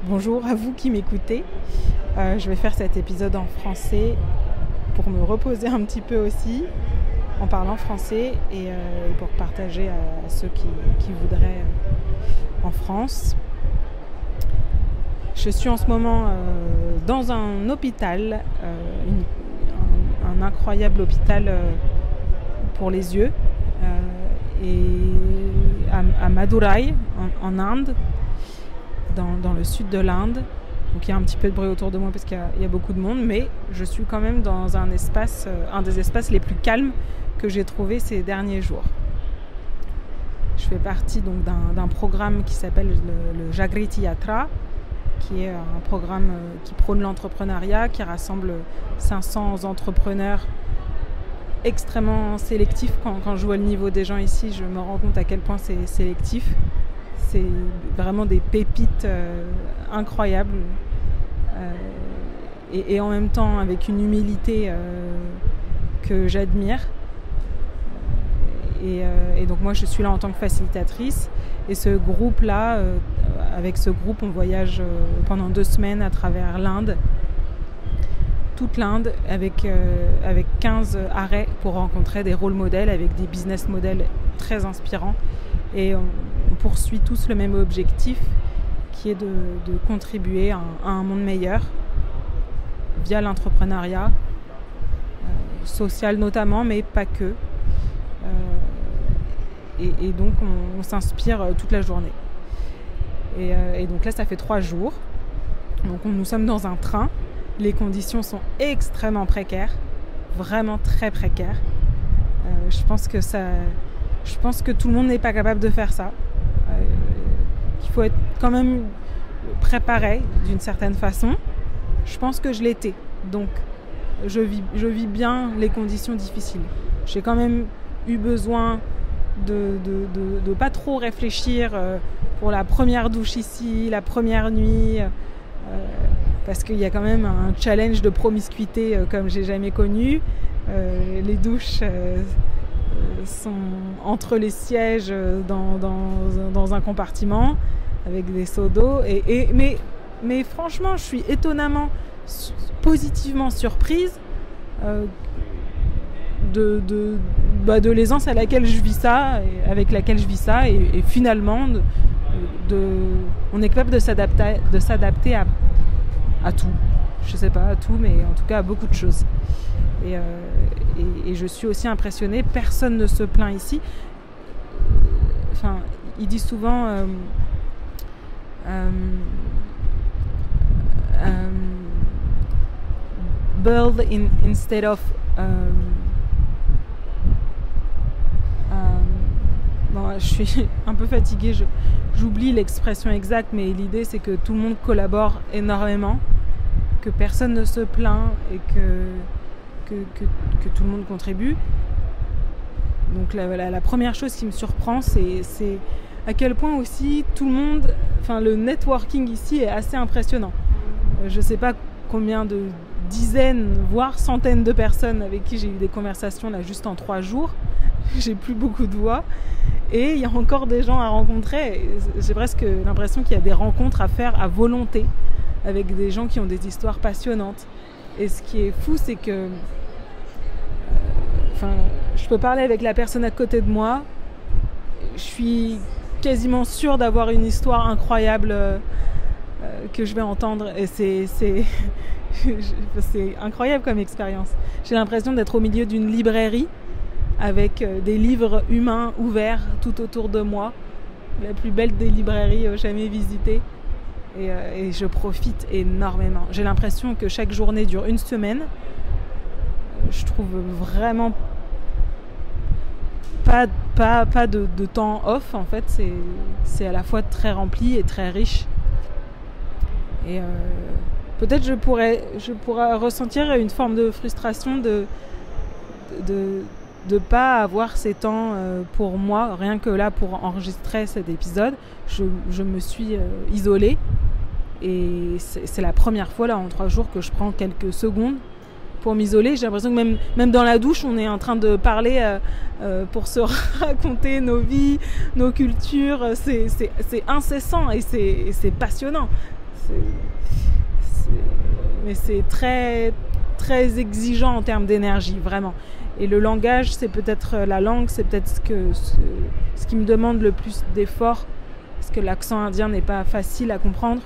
Bonjour à vous qui m'écoutez. Je vais faire cet épisode en français pour me reposer un petit peu aussi en parlant français et pour partager à ceux qui voudraient en France. Je suis en ce moment dans un hôpital, un incroyable hôpital pour les yeux, et à Madurai en Inde. Dans le sud de l'Inde. Donc il y a un petit peu de bruit autour de moi parce qu'il y a beaucoup de monde, mais je suis quand même dans un des espaces les plus calmes que j'ai trouvé ces derniers jours. Je fais partie donc d'un programme qui s'appelle le Jagriti Yatra, qui est un programme qui prône l'entrepreneuriat, qui rassemble 500 entrepreneurs extrêmement sélectifs. Quand je vois le niveau des gens ici, je me rends compte à quel point c'est sélectif. C'est vraiment des pépites incroyables et en même temps avec une humilité que j'admire. Et donc moi je suis là en tant que facilitatrice et ce groupe-là, avec ce groupe on voyage pendant 2 semaines à travers l'Inde, toute l'Inde, avec 15 arrêts pour rencontrer des rôle modèles avec des business models très inspirants. Et on poursuit tous le même objectif qui est de contribuer à un monde meilleur via l'entrepreneuriat, social notamment, mais pas que. Et donc on s'inspire toute la journée. Et donc là ça fait 3 jours. Donc nous sommes dans un train. Les conditions sont extrêmement précaires, vraiment très précaires. Je pense que tout le monde n'est pas capable de faire ça. Il faut être quand même préparé d'une certaine façon. Je pense que je l'étais. Donc, je vis bien les conditions difficiles. J'ai quand même eu besoin de pas trop réfléchir pour la première douche ici, la première nuit, parce qu'il y a quand même un challenge de promiscuité comme j'ai jamais connu. Les douches sont entre les sièges dans un compartiment avec des seaux d'eau mais franchement je suis étonnamment positivement surprise de l'aisance à laquelle je vis ça, avec laquelle je vis ça et finalement on est capable de s'adapter à tout. Je sais pas à tout, mais en tout cas à beaucoup de choses. Et je suis aussi impressionnée, personne ne se plaint ici. Enfin, il dit souvent build instead of bon, je suis un peu fatiguée, j'oublie l'expression exacte, mais l'idée c'est que tout le monde collabore énormément, que personne ne se plaint et que tout le monde contribue. Donc la première chose qui me surprend, c'est à quel point aussi tout le monde, enfin le networking ici est assez impressionnant. Je ne sais pas combien de dizaines, voire centaines de personnes avec qui j'ai eu des conversations là juste en 3 jours. J'ai plus beaucoup de voix et il y a encore des gens à rencontrer. J'ai presque l'impression qu'il y a des rencontres à faire à volonté avec des gens qui ont des histoires passionnantes. Et ce qui est fou, c'est que je peux parler avec la personne à côté de moi. Je suis quasiment sûre d'avoir une histoire incroyable que je vais entendre. Et c'est incroyable comme expérience. J'ai l'impression d'être au milieu d'une librairie avec des livres humains ouverts tout autour de moi. La plus belle des librairies jamais visitées. Et je profite énormément. J'ai l'impression que chaque journée dure 1 semaine. Je trouve vraiment pas de temps off en fait. C'est à la fois très rempli et très riche. Et peut-être je pourrais ressentir une forme de frustration de pas avoir ces temps pour moi, rien que là pour enregistrer cet épisode. Je me suis isolée et c'est la première fois là en 3 jours que je prends quelques secondes pour m'isoler. J'ai l'impression que même dans la douche, on est en train de parler pour se raconter nos vies, nos cultures. C'est incessant et c'est passionnant. Mais c'est très, très exigeant en termes d'énergie, vraiment. Et le langage, c'est peut-être la langue, c'est peut-être ce qui me demande le plus d'efforts, parce que l'accent indien n'est pas facile à comprendre.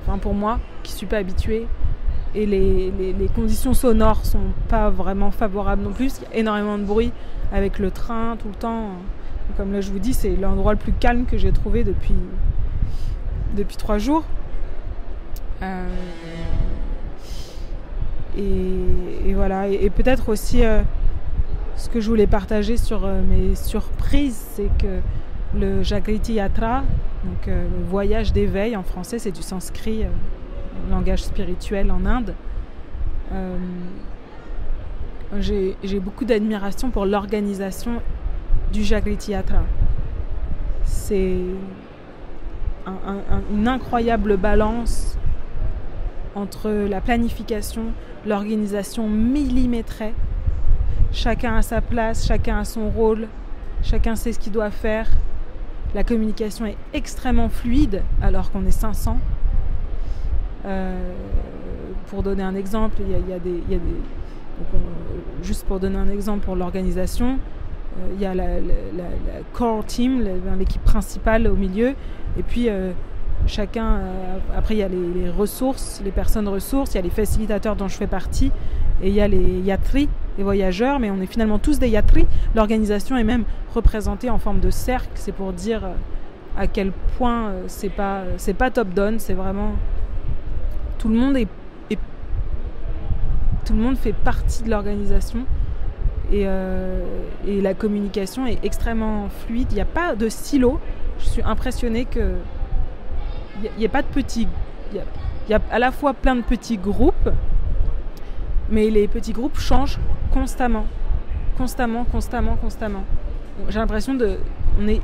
Enfin, pour moi, qui ne suis pas habituée. Et les conditions sonores sont pas vraiment favorables non plus. Il y a énormément de bruit avec le train tout le temps. Comme là je vous dis, c'est l'endroit le plus calme que j'ai trouvé depuis 3 jours. Et voilà. Et peut-être aussi ce que je voulais partager sur mes surprises, c'est que le Jagriti Yatra, donc le voyage d'éveil en français, c'est du sanskrit, langage spirituel en Inde. J'ai beaucoup d'admiration pour l'organisation du Jagriti Yatra. C'est une incroyable balance entre la planification, l'organisation millimétrée. Chacun a sa place, chacun a son rôle, chacun sait ce qu'il doit faire. La communication est extrêmement fluide alors qu'on est 500. Pour donner un exemple, il y a des juste pour donner un exemple pour l'organisation, il y a la core team, l'équipe principale au milieu, et puis chacun, après il y a les ressources, les personnes ressources, il y a les facilitateurs dont je fais partie, et il y a les yatris, les voyageurs, mais on est finalement tous des yatris. L'organisation est même représentée en forme de cercle, c'est pour dire à quel point c'est pas top-down, c'est vraiment tout le monde tout le monde fait partie de l'organisation et la communication est extrêmement fluide. Il n'y a pas de silo. Je suis impressionnée que il n'y a pas de petits. Il y a à la fois plein de petits groupes, mais les petits groupes changent constamment. J'ai l'impression on est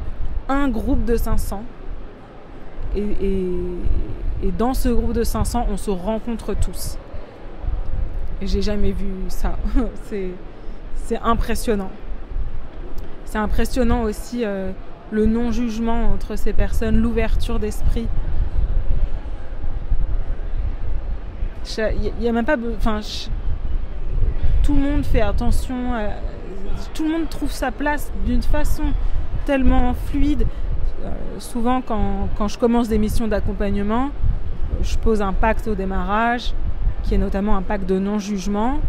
un groupe de 500 et dans ce groupe de 500, on se rencontre tous. Et j'ai jamais vu ça. C'est impressionnant. C'est impressionnant aussi le non-jugement entre ces personnes, l'ouverture d'esprit. Il y a même pas... tout le monde fait attention. Tout le monde trouve sa place d'une façon tellement fluide. Souvent, quand je commence des missions d'accompagnement, je pose un pacte au démarrage, qui est notamment un pacte de non-jugement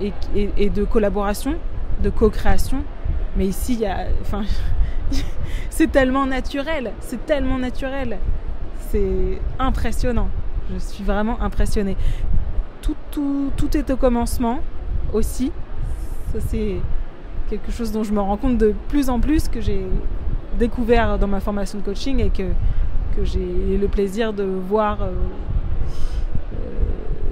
et de collaboration, de co-création. Mais ici, c'est tellement naturel, c'est impressionnant. Je suis vraiment impressionnée. Tout est au commencement aussi. Ça, c'est quelque chose dont je me rends compte de plus en plus, que j'ai découvert dans ma formation de coaching et que j'ai le plaisir de voir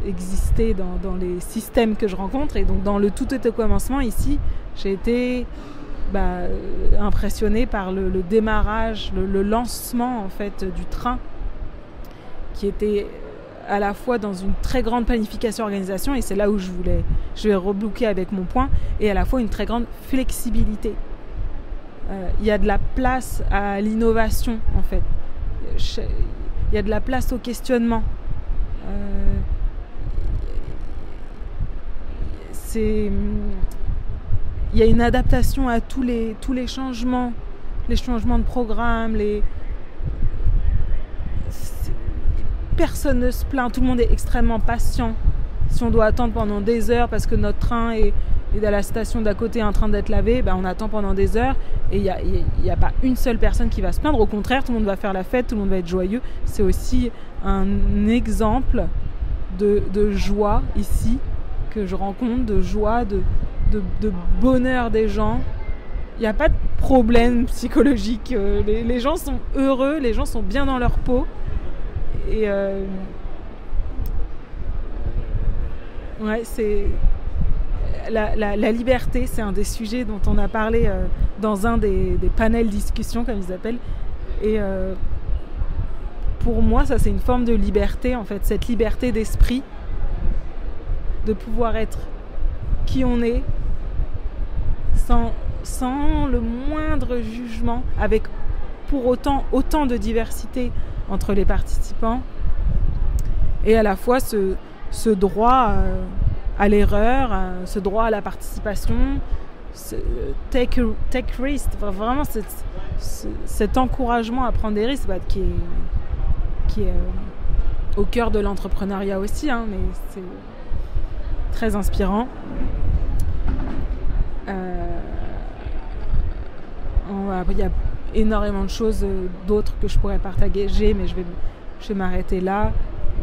exister dans les systèmes que je rencontre. Et donc dans le tout est au commencement ici, j'ai été impressionnée par le démarrage, le lancement en fait du train, qui était à la fois dans une très grande planification organisation, et c'est là où je vais reboucler avec mon point, et à la fois une très grande flexibilité. Il y a de la place à l'innovation en fait. Il y a de la place au questionnement. Il y a une adaptation à tous les changements, les changements de programme, personne ne se plaint, tout le monde est extrêmement patient. Si on doit attendre pendant des heures parce que notre train est à la station d'à côté en train d'être lavé, on attend pendant des heures et il n'y a pas une seule personne qui va se plaindre. Au contraire, tout le monde va faire la fête, tout le monde va être joyeux. C'est aussi un exemple de joie ici que je rencontre, de joie, de bonheur des gens. Il n'y a pas de problème psychologique. Les gens sont heureux, les gens sont bien dans leur peau. Et c'est la liberté, c'est un des sujets dont on a parlé dans un des panels discussion, comme ils appellent. Et pour moi, ça c'est une forme de liberté, en fait, cette liberté d'esprit de pouvoir être qui on est sans le moindre jugement, avec pour autant de diversité entre les participants, et à la fois ce droit à l'erreur, ce droit à la participation, take risk, vraiment cet encouragement à prendre des risques qui est au cœur de l'entrepreneuriat aussi, mais c'est très inspirant. Il y a énormément de choses d'autres que je pourrais partager, mais je vais m'arrêter là.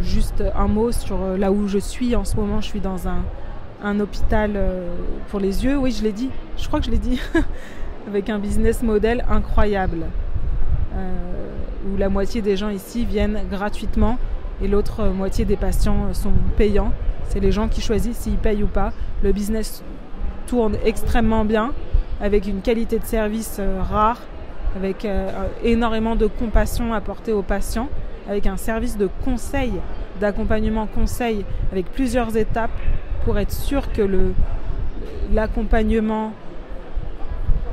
Juste un mot sur là où je suis en ce moment. Je suis dans un hôpital pour les yeux, oui, je crois que je l'ai dit, avec un business model incroyable, où la moitié des gens ici viennent gratuitement et l'autre moitié des patients sont payants. C'est les gens qui choisissent s'ils payent ou pas. Le business tourne extrêmement bien, avec une qualité de service rare, avec énormément de compassion apportée aux patients, avec un service de conseil, d'accompagnement conseil, avec plusieurs étapes pour être sûr que l'accompagnement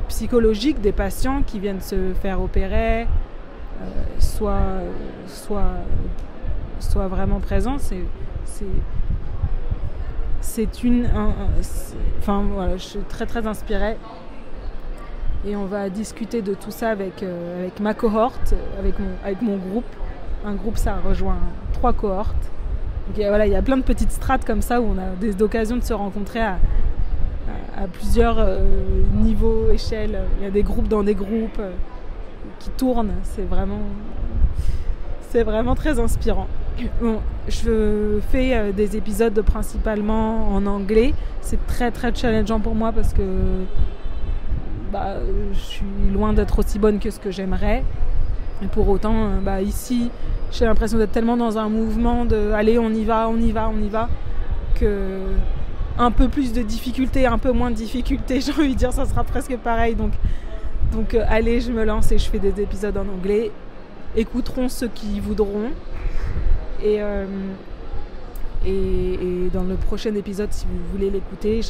psychologique des patients qui viennent se faire opérer soit vraiment présent. Voilà, je suis très très inspirée. Et on va discuter de tout ça avec ma cohorte, avec mon groupe. Un groupe, ça rejoint 3 cohortes. Donc, il y a plein de petites strates comme ça où on a des occasions de se rencontrer à plusieurs niveaux, échelles. Il y a des groupes dans des groupes qui tournent. C'est vraiment très inspirant. Bon, je fais des épisodes principalement en anglais. C'est très très challengeant pour moi parce que je suis loin d'être aussi bonne que ce que j'aimerais. Et pour autant, ici, j'ai l'impression d'être tellement dans un mouvement de allez, on y va, que un peu plus de difficultés, un peu moins de difficultés, j'ai envie de dire, ça sera presque pareil. Donc allez, je me lance et je fais des épisodes en anglais. Écouteront ceux qui voudront. Et dans le prochain épisode, si vous voulez l'écouter,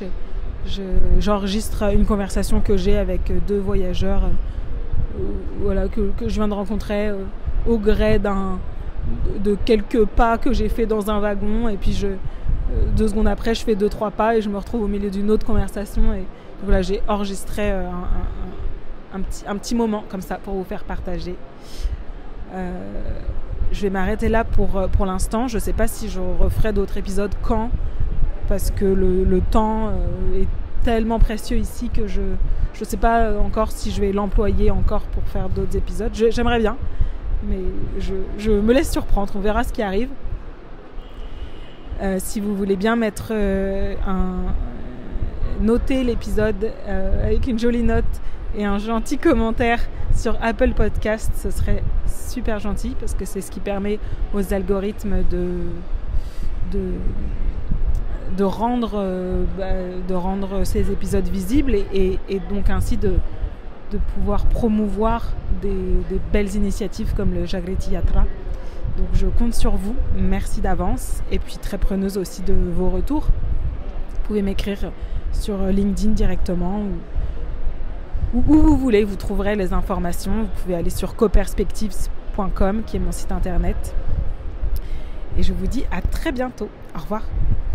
j'enregistre une conversation que j'ai avec 2 voyageurs que je viens de rencontrer au gré de quelques pas que j'ai fait dans un wagon, et puis 2 secondes après je fais 2-3 pas et je me retrouve au milieu d'une autre conversation, et voilà, j'ai enregistré un petit moment comme ça pour vous faire partager. Je vais m'arrêter là pour l'instant. Je ne sais pas si je referai d'autres épisodes quand, parce que le temps est tellement précieux ici que je ne sais pas encore si je vais l'employer encore pour faire d'autres épisodes. J'aimerais bien, mais je me laisse surprendre. On verra ce qui arrive. Si vous voulez bien noter l'épisode avec une jolie note et un gentil commentaire sur Apple Podcast, ce serait super gentil, parce que c'est ce qui permet aux algorithmes de rendre ces épisodes visibles et donc ainsi de pouvoir promouvoir des belles initiatives comme le Jagriti Yatra. Donc je compte sur vous, merci d'avance, et puis très preneuse aussi de vos retours. Vous pouvez m'écrire sur LinkedIn directement ou où vous voulez, vous trouverez les informations. Vous pouvez aller sur coperspectives.com qui est mon site internet. Et je vous dis à très bientôt. Au revoir.